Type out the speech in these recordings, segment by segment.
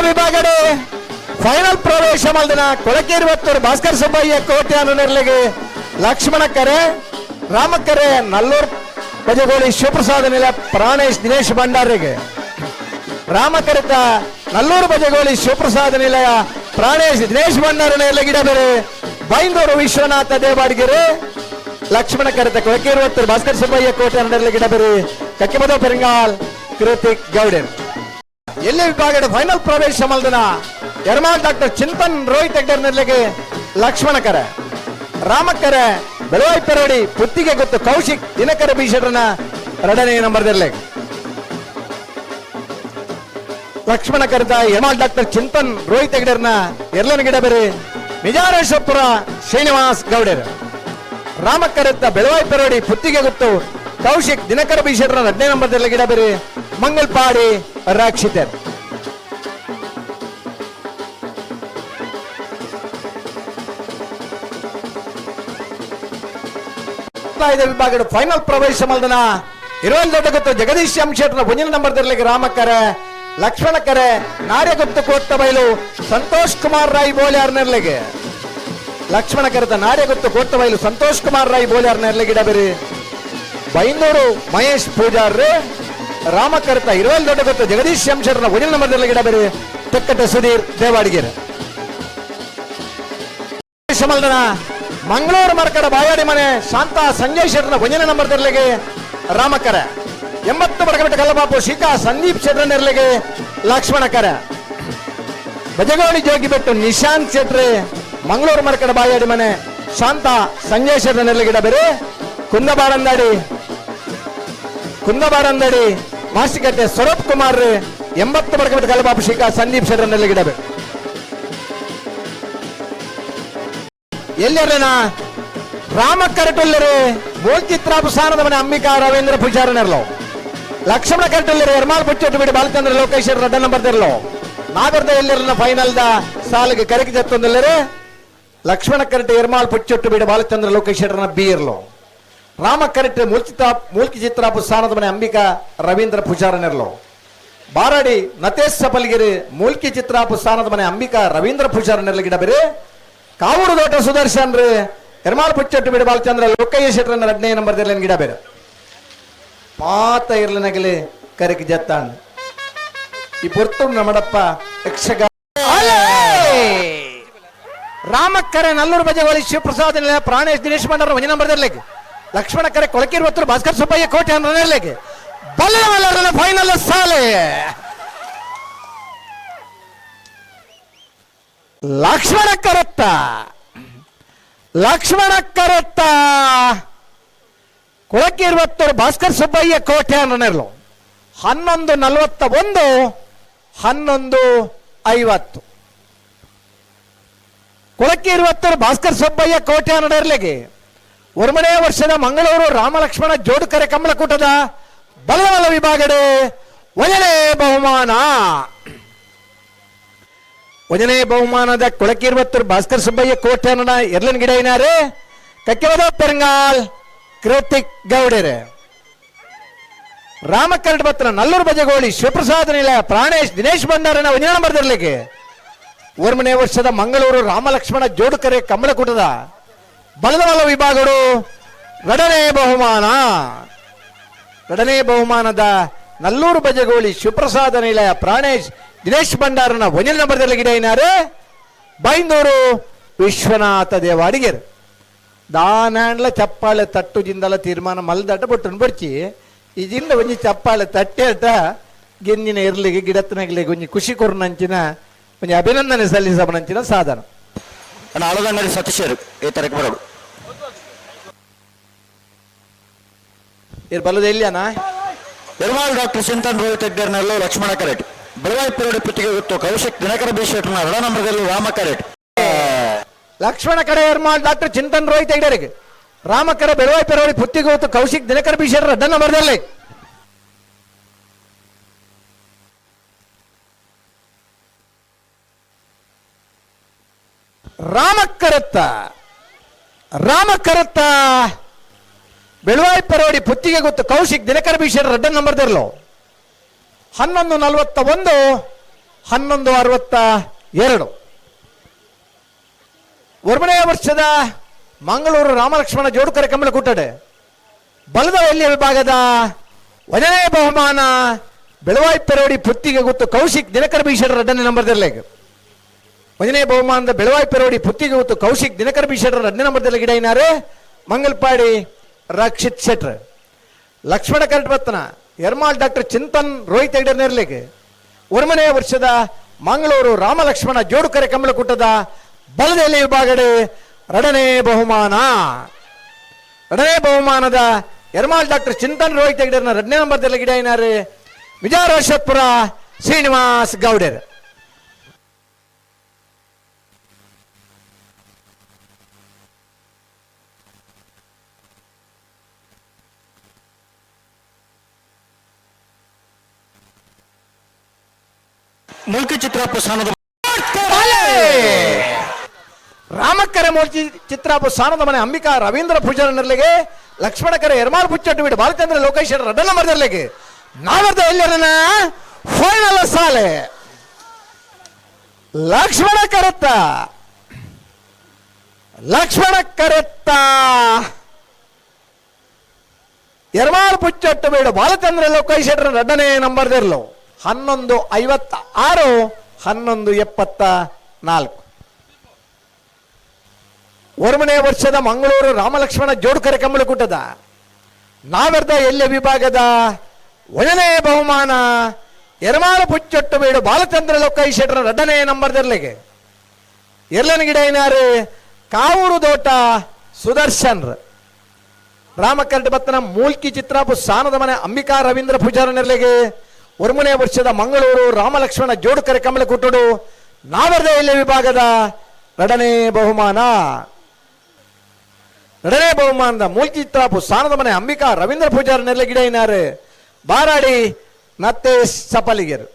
ವಿಭಾಗಡೆ final ಪ್ರವೇಶ ಮಾಡಿದ ಕೊಳಕೇರಿವತ್ತೂರು ಭಾಸ್ಕರ್ ಸುಬ್ಬಯ್ಯ ಕೋಟೆ ಅನುನೆರ್ಲೆಗೆ ಲಕ್ಷ್ಮಣ ಕರೆ ರಾಮಕರೆ ನಲ್ಲೂರು ಬಜಗೋಳಿ ಶಿವಪ್ರಸಾದ ನಿಲ ಪ್ರಾಣೇಶ್ ದಿನೇಶ್ ಭಂಡಾರಿಗೆ ರಾಮಕರಿತ ನಲ್ಲೂರು ಬಜಗೋಳಿ ಶಿವಪ್ರಸಾದ ನಿಲಯ ಪ್ರಾಣೇಶ್ ದಿನೇಶ್ ಭಂಡಾರ ನೆರಲೆಗಿಡಬೇರೆ ಬೈಂದೂರು ವಿಶ್ವನಾಥ ದೇವಾಡಿಗೆರೆ ಲಕ್ಷ್ಮಣ ಕರಿತ ಕೊಳಕೇರಿವತ್ತೂರು ಭಾಸ್ಕರ್ ಸುಬ್ಬಯ್ಯ ಕೋಟೆ ಅನುನೆರ್ಲೆಗಿಡಬೇರೆ ಕಕ್ಕಿಮದ ಪೆರಿಂಗಾಲ್ ಕೃತಿಕ್ ಗೌಡರ್ ಎಲ್ಲಿ ವಿಭಾಗದ ಫೈನಲ್ ಪ್ರವೇಶ ಮಲ್ದನ ಯರ್ಮಾಲ್ ಡಾಕ್ಟರ್ ಚಿಂತನ್ ರೋಹಿತ್ ಹೆಗ್ಡರ್ ನೆರಲೆಗೆ ಲಕ್ಷ್ಮಣ ಕರೆ ರಾಮಕರೆ ಬೆಳವಾಯಿ ಪೆರಡಿ ಪುತ್ತಿಗೆ ಗೊತ್ತು ಕೌಶಿಕ್ ದಿನಕರ ಬೀಷರನ 2ನೇ ನಂಬರ್ದಲ್ಲಿ ಲಕ್ಷ್ಮಣ ಕರೆದ ಯರ್ಮಾಲ್ ಡಾಕ್ಟರ್ ಚಿಂತನ್ ರೋಹಿತ್ ಹೆಗ್ಡರ್ನ ಎರಲನ ಗಿಡಬೇರೆ ಮಿಜಾರೇಶ್ವರಪುರ ಶ್ರೀನಿವಾಸ್ ಗೌಡರ್ ರಾಮಕರೆತ್ತ ಬೆಳವಾಯಿ ಪೆರಡಿ ಪುತ್ತಿಗೆ ಗೊತ್ತು ಕೌಶಿಕ್ ದಿನಕರ ಬೀಷರನ 2ನೇ ನಂಬರ್ದಲ್ಲಿ ಗಿಡಬೇರೆ ಮಂಗಲ್ಪಾಡಿ ರಾಕ್ಷಿತರ್ ವಿಭಾಗದ ಫೈನಲ್ ಪ್ರವೇಶ ಮಲ್ದನ ಗೊತ್ತು ಜಗದೀಶ್ ಶೇಟ್ನ 1ನೇ ನಂಬರ್ದಲ್ಲಿ ರಾಮಕರೆ ಲಕ್ಷ್ಮಣ ಕರೆ ನಾರ್ಯ ಗೊತ್ತು ಕೋಟ್ಟ ಬಯಲು ಸಂತೋಷ್ ಕುಮಾರ್ ರಾಯ್ ಬೋಲ್ಯಾರ್ ನೆರ್ಲೆಗೆ ಲಕ್ಷ್ಮಣ ಕರೆತ ನಾರ್ಯ ಗೊತ್ತು ಕೋಟ್ಟ ಬಯಲು ಸಂತೋಷ್ ಕುಮಾರ್ ರಾಯ್ ಬೋಲ್ಯಾರ್ ನೆರ್ಲೆಗೆ ಇಡಬೇರಿ ಬೈಂದೂರು ಮಹೇಶ್ ಪೂಜಾರ್ರೆ ರಾಮಕರ್ತ ಗೊತ್ತು ಜಗದೀಶ್ ಶೇಟ್ನ 1ನೇ ನಂಬರ್ದಲ್ಲಿ ಇಡಬೇರಿ ತೆಕ್ಕಟ ಸುಧೀರ್ ದೇವಾಡಿಗೆರೆ ಮಲ್ದನ ಮಂಗಳೂರು ಮರ್ಕಡ ಬಾಯಾಡಿ ಮನೆ ಶಾಂತ ಸಂಜಯ್ ಶೆಟ್ರನ 1ನೇ ನಂಬರ್ದಲ್ಲಿಗೆ ರಾಮಕರೆ 80 ಬಡಗಬಿಟ್ಟ ಕಲ್ಲಬಾಪು ಶಿಖಾ ಸಂದೀಪ್ ಶೆಟ್ರ ನೆರಲೆಗೆ ಲಕ್ಷ್ಮಣ ಕರೆ ಬಜಗೋಳಿ ಜೋಗಿಬೆಟ್ಟು ನಿಶಾಂತ್ ಶೆಟ್ರೆ ಮಂಗಳೂರು ಮರ್ಕಡ ಬಾಯಾಡಿ ಮನೆ ಶಾಂತ ಸಂಜಯ್ ಶೆಟ್ರ ನೆರಲೆಗೆ ಇಡಬೇರೆ ಕುಂದಬಾರಂದಡಿ ಮಾಸ್ಟಿಕಟ್ಟೆ ಸ್ವರೂಪ್ ಕುಮಾರ್ 80 ಬಡಗಬಿಟ್ಟ ಕಲ್ಲಬಾಪು ಶಿಖಾ ಸಂದೀಪ್ ಶೆಟ್ರ ನೆರಲೆಗೆ ಇಡಬೇಕು ಎಲ್ಲರನ ರಾಮಕರಟುಲ್ಲರೆ ಮೂಲ್ ಚಿತ್ರಾಪಸಾನದ ಮನೆ ಅಂಬಿಕಾ ರವೀಂದ್ರ ಪೂಜಾರ ನೆರಲು ಲಕ್ಷ್ಮಣ ಕರಟುಲ್ಲರೆ ಎರ್ಮಾಲ್ ಪುಚ್ಚೊಟ್ಟು ಬಿಡಿ ಬಾಲಚಂದ್ರ ಲೋಕೇಶ್ವರ 2ನೇ ನಂಬರ್ದಿರಲು ನಾಗರದ ಎಲ್ಲರನ್ನ ಫೈನಲ್ ದ ಸಾಲಿಗೆ ಕರೆಗೆ ಜತ್ತೊಂದಿಲ್ಲರೆ ಲಕ್ಷ್ಮಣ ಕರಟೆ ಎರ್ಮಾಲ್ ಪುಚ್ಚೊಟ್ಟು ಬಿಡಿ ಬಾಲಚಂದ್ರ ಲೋಕೇಶ್ವರನ ಬಿ ಇರಲು ರಾಮಕರಟೆ ಮೂಲ್ಕಿ ಚಿತ್ರಾಪಸಾನದ ಮನೆ ಅಂಬಿಕಾ ರವೀಂದ್ರ ಪೂಜಾರ ನೆರಲು ಬಾರಾಡಿ ನತೇಶ್ ಸಪಲ್ಗಿರಿ ಮೂಲ್ಕಿ ಚಿತ್ರಾಪಸಾನದ ಮನೆ ಅಂಬಿಕಾ ರವೀಂದ್ರ ಪೂಜಾರ ನೆರಲಿಗಿಡಬೇರೆ ಕಾವೂರು ದೋಟ ಸುದರ್ಶನ್ ರೀ ಎರ್ಮಾಲ್ ಪುಚ್ಚಟ್ಟು ಬಿಡಿ ಬಾಲಚಂದ್ರ ಲೋಕಯ್ಯ ಶೆಟ್ರನ್ನ 2ನೇ ನಂಬರ್ದಲ್ಲಿ ಗಿಡ ಬೇರೆ ಪಾತ ಇರ್ಲನಗಲಿ ಕರೆಗೆ ಜತ್ತಾನ್ ಈ ಪೊರ್ತು ನಮ್ಮಡಪ್ಪ ಯಕ್ಷಗ ರಾಮಕ್ಕರೆ ನಲ್ಲೂರು ಬಜಗೋಳಿ ಶಿವಪ್ರಸಾದ್ ಪ್ರಾಣೇಶ್ ದಿನೇಶ್ ಭಂಡಾರ 1ನೇ ನಂಬರ್ದಲ್ಲಿ ಲಕ್ಷ್ಮಣ ಕರೆ ಕೊಳಕೇರಿವತ್ತೂರು ಭಾಸ್ಕರ್ ಸುಬ್ಬಯ್ಯ ಕೋಟೆ ಅನ್ನೋರ್ಲೆಗೆ ಬಲ್ಲ ಫೈನಲ್ ಸಾಲೆ ಲಕ್ಷ್ಮಣ ಕರತ್ತ ಕೊಳಕೇರಿವತ್ತೂರು ಭಾಸ್ಕರ್ ಸುಬ್ಬಯ್ಯ ಕೋಟೆ ಅನ್ನರ್ಲು 11:41 11:50 ಕೊಳಕೇರಿವತ್ತೂರು ಭಾಸ್ಕರ್ ಸುಬ್ಬಯ್ಯ ಕೋಟೆ ಅನ್ನರ್ಲೆಗೆ 1ನೇ ವರ್ಷದ ಮಂಗಳೂರು ರಾಮಲಕ್ಷ್ಮಣ ಜೋಡುಕರೆ ಕಮಲಕೂಟದ ಬಲವಲ ವಿಭಾಗಡೆ 1ನೇ ಬಹುಮಾನ 1ನೇ ಬಹುಮಾನದ ಕೊಳಕೇರಿವತ್ತೂರು ಭಾಸ್ಕರ್ ಸುಬ್ಬಯ್ಯ ಕೋಟೆ ಅನ್ನನ ಎರಲನ್ ಗಿಡ ಏನಾರೆ ಕಕ್ಕೆವದ ಪೆರಂಗಾಲ್ ಕೃತಿಕ್ ಗೌಡರೆ ರಾಮಕರಡ್ ಬತ್ರ ನಲ್ಲೂರು ಬಜಗೋಳಿ ಶಿವಪ್ರಸಾದ ನಿಲಯ ಪ್ರಾಣೇಶ್ ದಿನೇಶ್ ಭಂಡಾರನ 1ನೇ ನಂಬರ್ದಲ್ಲಿಗೆ 1ನೇ ವರ್ಷದ ಮಂಗಳೂರು ರಾಮಲಕ್ಷ್ಮಣ ಜೋಡುಕರೆ ಕಮಲಕೂಟದ ಬಲದವಲ ವಿಭಾಗಗಳು 2ನೇ ಬಹುಮಾನದ ನಲ್ಲೂರು ಬಜಗೋಳಿ ಶಿವಪ್ರಸಾದ ನಿಲಯ ಪ್ರಾಣೇಶ್ ದಿನೇಶ್ ಭಂಡಾರನ 1ನೇ ನಂಬರ್ದಲ್ಲಿ ಗಿಡ ಏನಾರೆ ಬೈಂದೂರು ವಿಶ್ವನಾಥ ದೇವಾಡಿಗೆರು ದಾನಾಂಡ್ಲ ಚಪ್ಪಾಳೆ ತಟ್ಟು ಜಿಂದಲ ತೀರ್ಮಾನ ಮಲ್ದಟ ಬೊಟ್ಟು ಬರ್ಚಿ ಇಜಿಂದ ಒಂಜಿ ಚಪ್ಪಾಳೆ ತಟ್ಟೆಟ ಗೆನ್ನಿನ ಇರ್ಲಿಗೆ ಗಿಡತ್ತನಗಳಿಗೆ ಒಂಜಿ ಖುಷಿ ಕೊರ್ನಂಚಿನ ಒಂಜಿ ಅಭಿನಂದನೆ ಸಲ್ಲಿಸಬನಂಚಿನ ಸಾಧನ ಅಳದಂಗಡಿ ಸತೀಶರು ಈ ತರಕ್ಕೆ ಬರೋದು ಇರ್ ಬಲ್ಲದ ಎಲ್ಲಿಯಾನ ಎರ್ಮಾಲ್ ಡಾಕ್ಟರ್ ಚಿಂತನ್ ರೋಹಿತ್ ಹೆಗ್ಡರ್ನಲ್ಲೂ ಲಕ್ಷ್ಮಣ ಕರೆಟ್ ಬೆಳವಾಯಿ ಪೆರಡಿ ಪುತ್ತಿಗೆ ಗೊತ್ತು ಕೌಶಿಕ್ ದಿನಕರ ಬೀಶೆಟ್ನ 2ನೇ ನಂಬರ್ದಲ್ಲಿ ರಾಮ ಕರೆಟ್ ಲಕ್ಷ್ಮಣ ಕಡೆ ಎರ್ಮಾಲ್ ಡಾಕ್ಟರ್ ಚಿಂತನ್ ರೋಹಿತ್ ಹೆಗ್ಡರಿಗೆ ರಾಮಕರ ಬೆಳವಾಯಿ ಪೆರಡಿ ಪುತ್ತಿಗೆ ಗೊತ್ತು ಕೌಶಿಕ್ ದಿನಕರ ಬೀಶೆಟ್ 2ನೇ ನಂಬರ್ದಲ್ಲಿ ರಾಮಕರತ್ತ ಬೆಳವಾಯಿ ಪೆರಡಿ ಪುತ್ತಿಗೆ ಗೊತ್ತು ಕೌಶಿಕ್ ದಿನಕರ ಬೀಶೆಟ್ 2ನೇ ನಂಬರ್ದಿರಲು 11:41 1162. ಒರ್ಮನೆಯ ವರ್ಷದ ಮಂಗಳೂರು ರಾಮಲಕ್ಷ್ಮಣ ಜೋಡುಕರೆ ಕಂಬಳ ಕೂಟಡೆ ಬಲದ ಎಲ್ಲಿಯ ವಿಭಾಗದ 1ನೇ ಬಹುಮಾನ ಬೆಳವಾಯಿ ಪೆರೋಡಿ ಪುತ್ತಿಗೆ ಗೊತ್ತು ಕೌಶಿಕ್ ದಿನಕರ ಬೀಷಡ್ 2ನೇ ನಂಬರ್ದಲ್ಲೇ 1ನೇ ಬಹುಮಾನದ ಬೆಳವಾಯಿ ಪೆರೋಡಿ ಪುತ್ತಿಗೆ ಗೊತ್ತು ಕೌಶಿಕ್ ದಿನಕರ ಬೀಷಡ್ 2ನೇ ನಂಬರ್ದಲ್ಲಿ ಗಿಡೈನಾರೆ ಮಂಗಲ್ಪಾಡಿ ರಕ್ಷಿತ್ ಶೆಟ್ರ್. ಲಕ್ಷ್ಮಣ ಕರಟ್ಪತ್ತನ ಯರ್ಮಾಲ್ ಡಾಕ್ಟರ್ ಚಿಂತನ್ ರೋಹಿತ್ ಹೆಗ್ಡರ್ ನೆರ್ಲೆಗೆ ಒರ್ಮನೆಯ ವರ್ಷದ ಮಂಗಳೂರು ರಾಮಲಕ್ಷ್ಮಣ ಜೋಡುಕರೆ ಕಂಬಳ ಕೂಟದ ಬಲದಲ್ಲಿ ವಿಭಾಗಡೆ 2ನೇ ಬಹುಮಾನ. 2ನೇ ಬಹುಮಾನದ ಯರ್ಮಾಲ್ ಡಾಕ್ಟರ್ ಚಿಂತನ್ ರೋಹಿತ್ ಹೆಗ್ಡರ್ನ 2ನೇ ನಂಬರ್ದಲ್ಲಿ ಗಿಡೈನಾರೆ ವಿಜಯರೋಷತ್ಪುರ ಶ್ರೀನಿವಾಸ್ ಗೌಡರ್. ಮೂಲ್ಕಿ ಚಿತ್ರಾಪ ಸ್ಥಾನದ ರಾಮಕ್ಕರೆ ಮೂರ್ತಿ ಚಿತ್ರಾಪು ಸಾನದ ಮನೆ ಅಂಬಿಕಾ ರವೀಂದ್ರ ಪೂಜಾರ ನೆರಳಿಗೆ ಲಕ್ಷ್ಮಣಕರೆ ಯರ್ಮಾಲ್ ಪುಚ್ಚಟ್ಟು ಬಿಡು ಬಾಲಚಂದ್ರ ಲೋಕೇಶ್ವರ 2ನೇ ನಂಬರ್ದಲ್ಲಿಗೆ ನಾವರ್ದ ಎಲ್ಲರನ್ನ ಫೈನಲ್ ಸಾಲೆ ಲಕ್ಷ್ಮಣ ಕರೆತ್ತ ಯರ್ಮಾಲ್ ಪುಚ್ಚಟ್ಟು ಬಿಡು ಬಾಲಚಂದ್ರ ಲೋಕೇಶ್ವರ 2ನೇ ನಂಬರ್ದಿರ್ಲು 1156 1174. ಒರ್ಮನೆಯ ವರ್ಷದ ಮಂಗಳೂರು ರಾಮಲಕ್ಷ್ಮಣ ಜೋಡುಕರೆ ಕಂಬಳ ಕೂಟದ ನಾವೆರ್ದ ಎಲ್ಲಿ ವಿಭಾಗದ 1ನೇ ಬಹುಮಾನ ಯರ್ಮಾಳ ಪುಚ್ಚೊಟ್ಟು ಬೇಡು ಬಾಲಚಂದ್ರ ಲೋಕೈಶೆಟ್ರ 2ನೇ ನಂಬರ್ದಲ್ಲಿಗೆ ಎರ್ಲನ ಗಿಡ ಏನಾರು ಕಾವೂರು ದೋಟ ಸುದರ್ಶನ್ ರಾಮಕರ್ಟ್ ಬತ್ತನ ಮೂಲ್ಕಿ ಚಿತ್ರಾಪು ಸಾನದ ಮನೆ ಅಂಬಿಕಾ ರವೀಂದ್ರ ಪೂಜಾರ ನೆರಳಿಗೆ ಒರ್ಮನೆಯ ವರ್ಷದ ಮಂಗಳೂರು ರಾಮಲಕ್ಷ್ಮಣ ಜೋಡುಕರೆ ಕಂಬಳ ಕೂಟಡು ನಾವೆರ್ದ ಎಲ್ಲಿ ವಿಭಾಗದ 2ನೇ ಬಹುಮಾನ. 2ನೇ ಬಹುಮಾನದ ಮೂಲ್ಕಿ ಚಿತ್ರಾಪು ಸಾನದ ಮನೆ ಅಂಬಿಕಾ ರವೀಂದ್ರ ಪೂಜಾರ ನೆರಳಿ ಗಿಡ ಏನಾರು ಬಾರಾಡಿ ಮತ್ತೆ ಸಪಲಿಗೆರು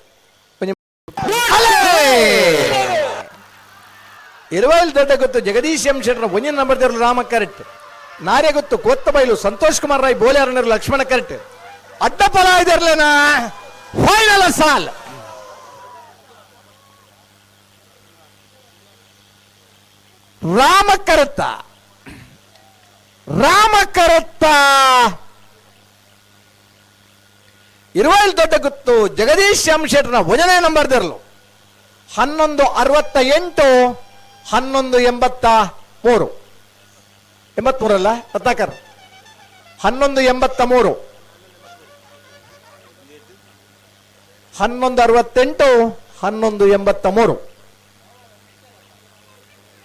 20 ದೊಡ್ಡ ಗೊತ್ತು ಜಗದೀಶ್ ಎಂ ಶೆಟ್ರ 1ನೇ ನಂಬರ್ದಿರಲು ರಾಮ ಕರೆಕ್ಟ್ ನಾರ್ಯ ಗೊತ್ತು ಕೊತ್ತಬೈಲು ಸಂತೋಷ್ ಕುಮಾರ್ ರಾಯ್ ಬೋಲಿಯಾರನರು ಲಕ್ಷ್ಮಣ ಕರೆಕ್ಟ್ ಅಡ್ಡಪಲ ಇದರ್ಲೇನ ಫೈನಲ್ ಸಾಲ್ ರಾಮ ಕರೆತ್ತ 20 ದೊಡ್ಡ ಗುತ್ತು ಜಗದೀಶ್ ಎಂ ಶೆಟ್ರನ 1ನೇ ನಂಬರ್ದಿರಲು 1168 1183 83 ಅಲ್ಲ ಪತ್ತಾಕರ್ 1183 1168 1183.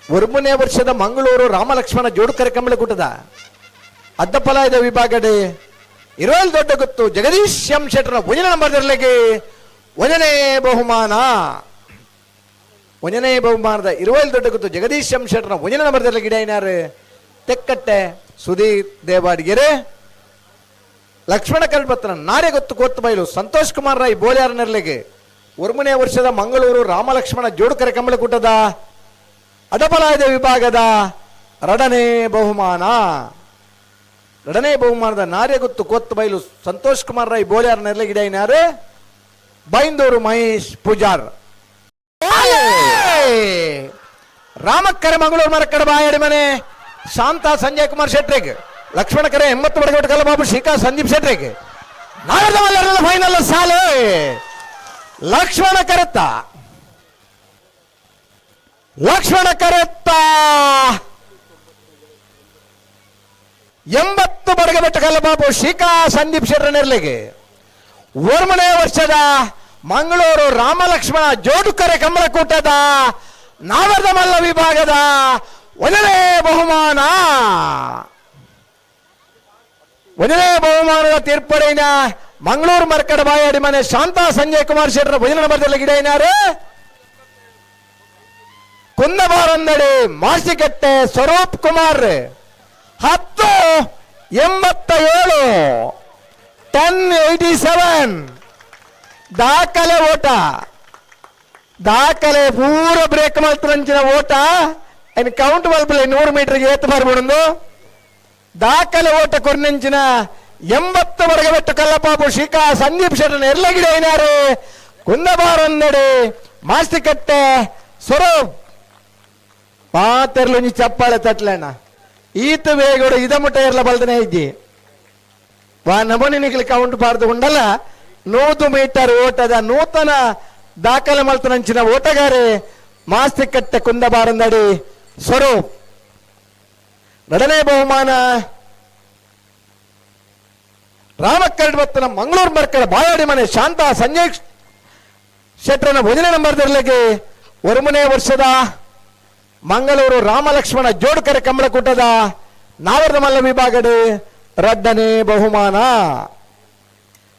ಒರ್ಮುನೇ ವರ್ಷದ ಮಂಗಳೂರು ರಾಮಲಕ್ಷ್ಮಣ ಜೋಡುಕರೆ ಕಂಬಳ ಕೂಟದ ಅಡ್ಡಪಲಾಯದ ವಿಭಾಗಡೆ 20 ದೊಡ್ಡ ಗೊತ್ತು ಜಗದೀಶ್ ಎಂ ಶೆಟ್ರನ 1ನೇ ನಂಬರ್ದಲ್ಲಿಗೆ 1ನೇ ಬಹುಮಾನ. 1ನೇ ಬಹುಮಾನದ 20 ದೊಡ್ಡ ಗೊತ್ತು ಜಗದೀಶ್ ಎಂ ಶೆಟ್ರನ 1ನೇ ನಂಬರ್ದಲ್ಲಿ ಗಿಡ ಏನಾರು ತೆಕ್ಕಟ್ಟೆ ಸುಧೀರ್ ದೇವಾಡಿಗೆರೆ ಲಕ್ಷ್ಮಣ ಕಲ್ಪತ್ರನ ನಾರ್ಯ ಗೊತ್ತು ಕೋತ್ತು ಬೈಲು ಸಂತೋಷ್ ಕುಮಾರ್ ರಾಯ್ ಬೋಲಿಯಾರ ನೆರಳಿಗೆ ಒರ್ಮುನೇ ವರ್ಷದ ಮಂಗಳೂರು ರಾಮಲಕ್ಷ್ಮಣ ಜೋಡುಕರೆ ಕಂಬಳ ಕೂಟದ ಅಡಪಲಾಯದ ವಿಭಾಗದ 2ನೇ ಬಹುಮಾನ. 2ನೇ ಬಹುಮಾನದ ನಾರ್ಯ ಗೊತ್ತು ಕೋತ್ತು ಬೈಲು ಸಂತೋಷ್ ಕುಮಾರ್ ರಾಯ್ ಬೋಲಿಯಾರ ನೆರಳಿ ಗಿಡ ಏನಾರು ಬೈಂದೂರು ಮಹೇಶ್ ಪೂಜಾರ್. ರಾಮಕ್ಕರೆ ಮಂಗಳೂರು ಮರಕಡ ಬಾಯಡಿ ಮನೆ ಶಾಂತ ಸಂಜಯ್ ಕುಮಾರ್ ಶೆಟ್ರಿಗೆ ಲಕ್ಷ್ಮಣ ಕರೆ 80 ಬಡಗಟ್ಟು ಕಲ್ಲಬಾಬು ಶ್ರೀಕಾ ಸಂದೀಪ್ ಶೆಟ್ರಿಗೆ ನಾವೆಲ್ಲ ಫೈನಲ್ ಸಾಲು ಲಕ್ಷ್ಮಣ ಕರೆತ್ತ 80 ಬಡಗಬೆಟ್ಟು ಕಲ್ಲಬಾಬು ಶ್ರೀಕಾ ಸಂದೀಪ್ ಶೆಟ್ರ ನೆರಳಿಗೆ ಒರ್ಮನೆಯ ವರ್ಷದ ಮಂಗಳೂರು ರಾಮಲಕ್ಷ್ಮಣ ಜೋಡುಕರೆ ಕಂಬಳ ಕೂಟದ ನಾವರ್ದ ಮಲ್ಲ ವಿಭಾಗದ 1ನೇ ಬಹುಮಾನ. 1ನೇ ಬಹುಮಾನದ ತೀರ್ಪಡೆಯ ಮಂಗಳೂರು ಮರ್ಕಡ ಬಾಯಾಡಿ ಮನೆ ಶಾಂತ ಸಂಜಯ್ ಕುಮಾರ್ ಶೆಟ್ರ 1ನೇ ನಂಬರ್ದಲ್ಲಿ ಗಿಡ ಏನಾರು ಕುಂದಬಾರಂದಡಿ ಮಾಸಿಕಟ್ಟೆ ಸ್ವರೂಪ್ ಕುಮಾರ್ 1087 1087 ದಾಖಲೆ ಓಟ ದಾಖಲೆ ಪೂರ ಬ್ರೇಕ್ ಮಾಡ್ತಾರಂಚಿನ ಓಟ ಏನು ಕೌಂಟ್ ಬಲ್ಬಲ್ 100 ಮೀಟರ್ಗೆ ಏತ್ತು ಬರ್ಬಿಡೊಂದು ದಾಖಲೆ ಓಟ ಕೊರ್ನೆಂಚಿನ 80 ಬಡಗಬೆಟ್ಟು ಕಲ್ಲಪಾಪು ಶ್ರೀಕಾ ಸಂದೀಪ್ ಶೆಟ್ಟನ ಎಲ್ಲ ಗಿಡ ಏನಾರು ಕುಂದಬಾರೊಂದೆಡೆ ಮಾಸ್ತಿಕಟ್ಟೆ ಸ್ವರೂಪ್ ಪಾತೆರ್ಲು ಚಪ್ಪಾಳೆ ತಟ್ಲಣ್ಣ ಈತ ವೇಗೋಡು ಇದ ಮುಟ್ಟ ಇರ್ಲ ಬಲ್ದನೆ ಇದ್ದಿ ವಾ ನಮೂನಿಗಳು ಕೌಂಟ್ ಪಾರ್ದು ಉಂಡಲ್ಲ 100 ಮೀಟರ್ ಓಟದ ನೂತನ ದಾಖಲೆ ಮಲ್ತನಂಚಿನ ಓಟಗಾರೆ ಮಾಸ್ತಿಕಟ್ಟೆ ಕುಂದಬಾರಂದಡಿ ಸ್ವರೂಪ್. ಎರಡನೇ ಬಹುಮಾನ ರಾಮಕ್ಕರಡ್ ಬತ್ತನ ಮಂಗಳೂರು ಮರ್ಕಳ ಬಾಯಾಡಿ ಮನೆ ಶಾಂತ ಸಂಜಯ್ ಶೆಟ್ರನ ಭೋಜನೆ ನಂಬರ್ದರ್ಲಿಗೆ 1 ವರ್ಷದ ಮಂಗಳೂರು ರಾಮಲಕ್ಷ್ಮಣ ಜೋಡ್ಕರೆ ಕಂಬಳಕೂಟದ ನಾವರ್ದ ಮಲ್ಲ ವಿಭಾಗದ 2ನೇ ಬಹುಮಾನ.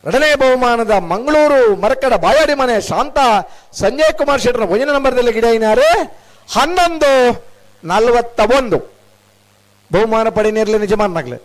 2ನೇ ಬಹುಮಾನದ ಮಂಗಳೂರು ಮರಕಡ ಬಾಯಾಡಿ ಮನೆ ಶಾಂತ ಸಂಜಯ್ ಕುಮಾರ್ ಶೆಟ್ರನ ಭೋಜನ ನಂಬರ್ದಲ್ಲಿ ಗಿಡಯಿನಾರೆ 11:41 ಬಹುಮಾನ ಪಡೆಯಿರ್ಲಿ ನಿಜಮಾನ್ ಮಗ್ಲೆ